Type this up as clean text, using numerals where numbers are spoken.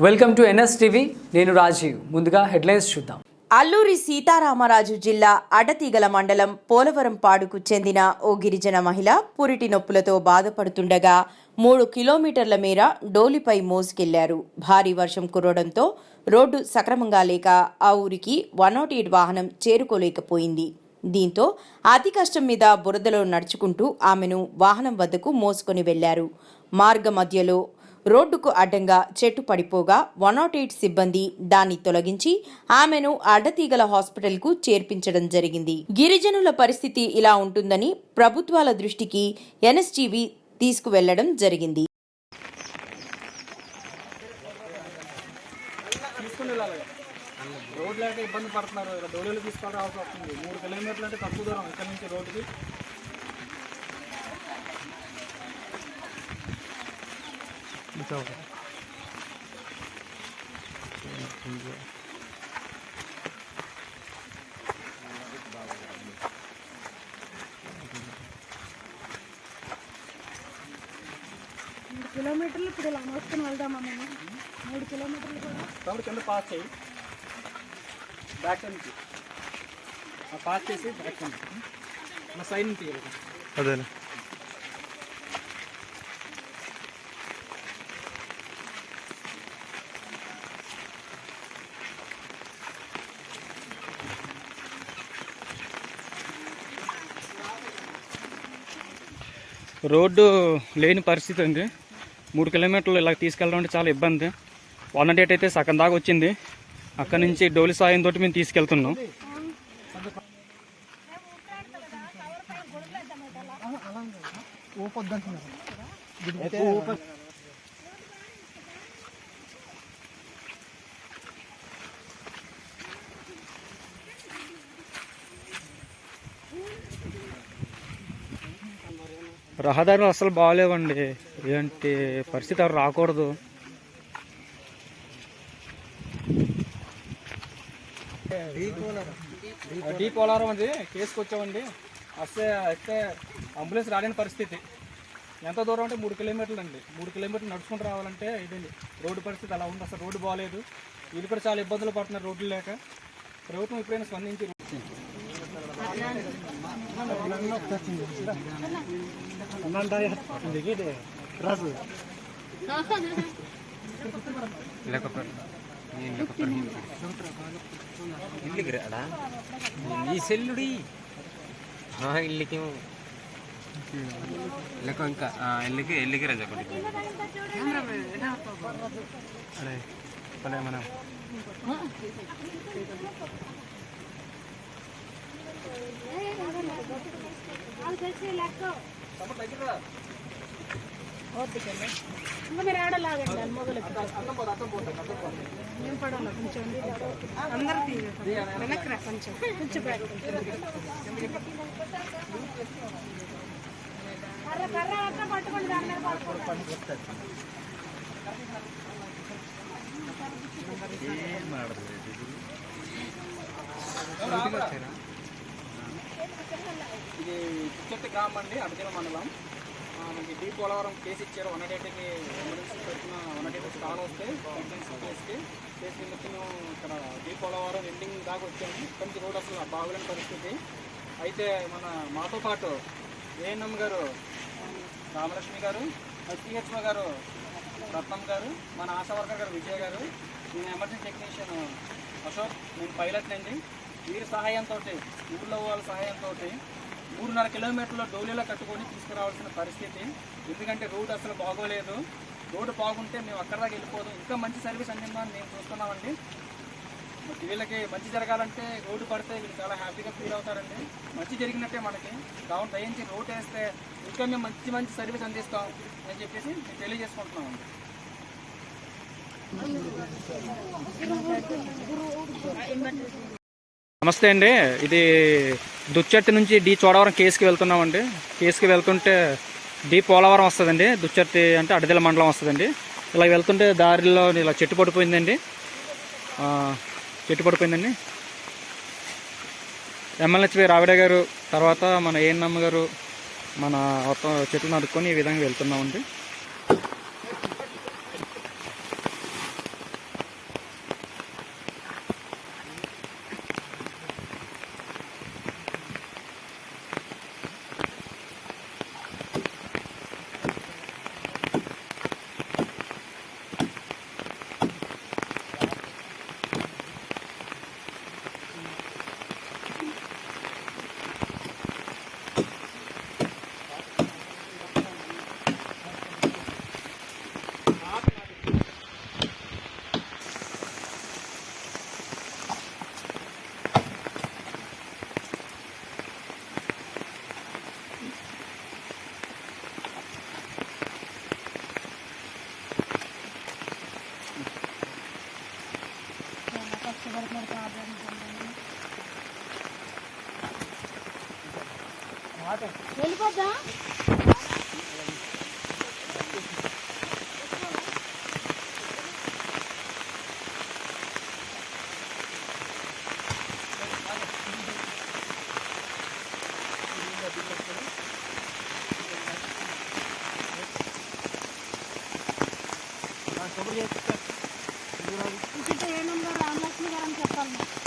Welcome to NS TV. నేను రాజీవ్. ముందుగా headlines చూద్దాం. అల్లూరి సీతారామరాజు జిల్లా అడతీగల మండలం పోలవరంపాడుకు చెందిన ఓ గిరిజన మహిళ పురిటి నొప్పులతో బాధపడుతుండగా 3 కిలోమీటర్ల మేర డోలిపై మోసుకెళ్లారు. భారీ వర్షం కురవడంతో రోడ్డు సక్రమంగా లేక ఆ ఊరికి 108 వాహనం చేరుకోలేకపోయింది. దీంతో అతి కష్టం మీద బురదలో నడుచుకుంటూ ఆమెను వాహనం వద్దకు మోసుకొని వెళ్లారు. మార్గ మధ్యలో రోడ్డుకు అడ్డంగా చెట్టు పడిపోగా 108 సిబ్బంది దాన్ని తొలగించి ఆమెను అడ్డతీగల హాస్పిటల్కు చేర్పించడం జరిగింది. గిరిజనుల పరిస్థితి ఇలా ఉంటుందని ప్రభుత్వాల దృష్టికి ఎన్ఎస్టీవీ తీసుకువెళ్లడం జరిగింది. రోడ్ లేక ఇబ్బంది పడుతున్నారు. డోలీలు తీసుకోవడం అవసరం వస్తుంది. 3 కిలోమీటర్లు అంటే తక్కువ దూరం ఇక్కడ నుంచి రోడ్డుకి. కిలోమీటర్లు ఇప్పుడు ఇలా మోసుకొని వెళ్దామా మేము? 3 కిలోమీటర్లు కూడా కాబట్టి కింద పాస్ చేయి, బ్యాక్ నుంచి పాస్ చేసి బ్యాక్ నుంచి మా సైడ్ నుంచి అదేనా. రోడ్డు లేని పరిస్థితి అండి. 3 కిలోమీటర్లు ఇలా తీసుకెళ్ళడం అంటే చాలా ఇబ్బంది. 108 అయితే సగం దాకా వచ్చింది. అక్కడ నుంచి డోలి సాయంతో మేము తీసుకెళ్తున్నాం. రహదారులు అసలు బాగాలేవండి. ఇలాంటి పరిస్థితి ఎవరు రాకూడదు. డీ పోలవరం అండి కేసుకు వచ్చామండి. వస్తే అంబులెన్స్ రాలేని పరిస్థితి. ఎంత దూరం అంటే 3 కిలోమీటర్లు అండి. 3 కిలోమీటర్లు నడుచుకుంటూ రావాలంటే ఇదండి రోడ్డు పరిస్థితి అలా ఉంది. అసలు రోడ్డు బాగాలేదు. వీళ్ళు కూడా చాలా ఇబ్బందులు పడుతున్నారు రోడ్లు లేక. ప్రభుత్వం ఎప్పుడైనా స్పందించి ఈ సెల్లుడి ఇల్లుకి ఇంకా ఇల్లుకి రజపడి మనం ఇంకా మీరు ఆడలాగండి మొదలు మేము పడాలి కొంచెం అందరికీ వెనక్కి రా కొంచెం కొంచెం కర్ర పట్టుకోండి దాని మీద ఇది పుచ్చర్తి గ్రామం అండి, అడతీగల మండలం. మనకి డీ పోలవరం కేసు ఇచ్చారు. 108కి ఎమర్జెన్సీ పెడుతున్న 108 కాల్ వస్తే ఎమర్జెన్సీ కేసు కిందకి మేము ఇక్కడ డీ పోలవరం ఎండింగ్ దాకా వచ్చాము. ఇక్కడ నుంచి రోడ్ అసలు బాగలేని పరిస్థితి. అయితే మాతో పాటు ఏఎన్ఎం గారు రామలక్ష్మి గారు, సిహెచ్ఓ గారు రత్నం గారు, మన ఆశా వర్కర్ గారు విజయ్ గారు, నేను ఎమర్జెన్సీ టెక్నీషియన్ అశోక్, నేను పైలట్ అండి. వీరి సహాయంతో, ఊళ్ళో వాళ్ళ సహాయంతో 3.5 కిలోమీటర్ల డోలీలో కట్టుకొని తీసుకురావాల్సిన పరిస్థితి. ఎందుకంటే రోడ్డు అసలు బాగోలేదు. రోడ్డు బాగుంటే మేము అక్కడ దాకా వెళ్ళిపోదాం. ఇంకా మంచి సర్వీస్ అందిందని మేము చూస్తున్నామండి. వీళ్ళకి మంచి జరగాలంటే రోడ్డు పడితే వీళ్ళు చాలా హ్యాపీగా ఫీల్ అవుతారండి. మంచి జరిగినట్టే మనకి. కావున దయించి రోడ్డు వేస్తే ఇంకా మేము మంచి సర్వీస్ అందిస్తాం అని చెప్పేసి మేము తెలియజేసుకుంటున్నామండి. నమస్తే అండి. ఇది దుచ్చర్తి నుంచి డీ చోడవరం కేసుకి వెళ్తున్నామండి. కేసుకి వెళ్తుంటే డీ పోలవరం వస్తుందండి. దుచ్చర్తి అంటే అడతీగల మండలం వస్తుందండి. ఇలా వెళ్తుంటే దారిలో ఇలా చెట్టు పడిపోయిందండి. ఎమ్మెల్యే రావిడ గారు, తర్వాత మన ఏఎన్ఎం గారు మన మొత్తం చెట్లు నడుక్కొని ఈ విధంగా వెళ్తున్నామండి. వెళ్ళిపోద్దా ఏ నెంబర్ రామలక్ష్మి గారు అని చెప్పాలి